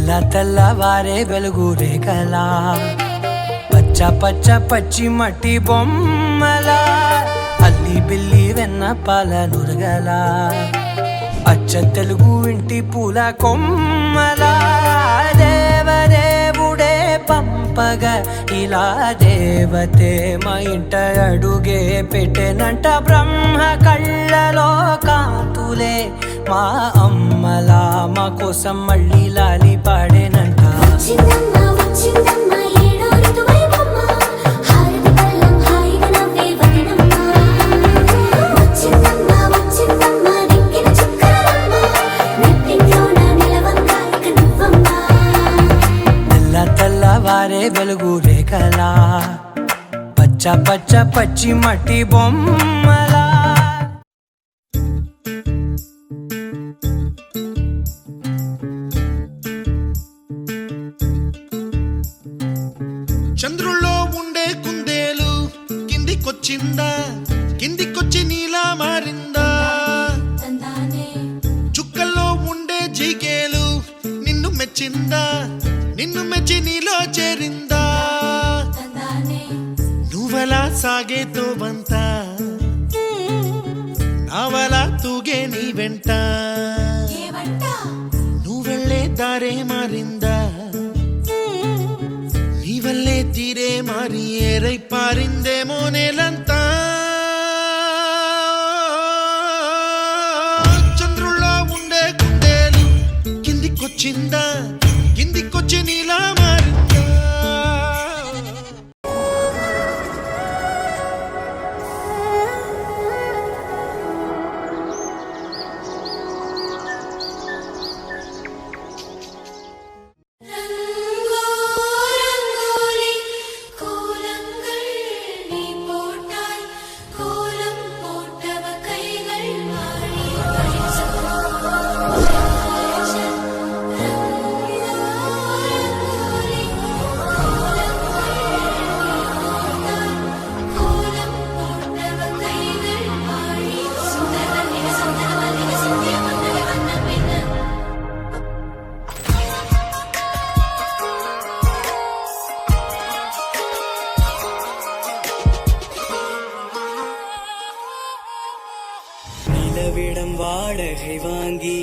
తెల్లవారే వెలుగు రేఖలా పచ్చ పచ్చ పచ్చి మట్టి బొమ్మలా అల్లి బిల్లి వెన్న పాల నురగలా అచ్చ తెలుగు ఇంటి పూల కొమ్మలా దేవదేవుడే పంపగా ఇలా దేవతే మా ఇంట అడుగే పెట్టెనంట బ్రహ్మ కళ్ళలో కాంతులే మా అమ్మలా మా కోసం మళ్ళీ లాలి పాడేనంట. తెల్లవారే వెలుగు రేఖలా పచ్చ పచ్చ పచ్చి మట్టి బొమ్మలా. చంద్రుల్లో ఉండే కుందేలు కిందికొచ్చిందా, కిందికొచ్చి నీలా మారిందా? చుక్కల్లో ఉండే జీకేలు నిన్ను మెచ్చిందా, నిన్ను మెచ్చి నీలో చేరిందా? నువ్వలా సాగేతో బంత నావలా తూగే నీ వెంట, నువ్వెళ్ళే దారే మారిందా, నీ వల్లే తీరే మారి ఏరై పారిందేమో నేలంతా. చంద్రుల్లో ఉండే కుందేలు కిందికొచ్చిందా, కిందికొచ్చి నీలా మారిందా? நிலவிடம் வாடகை வாங்கி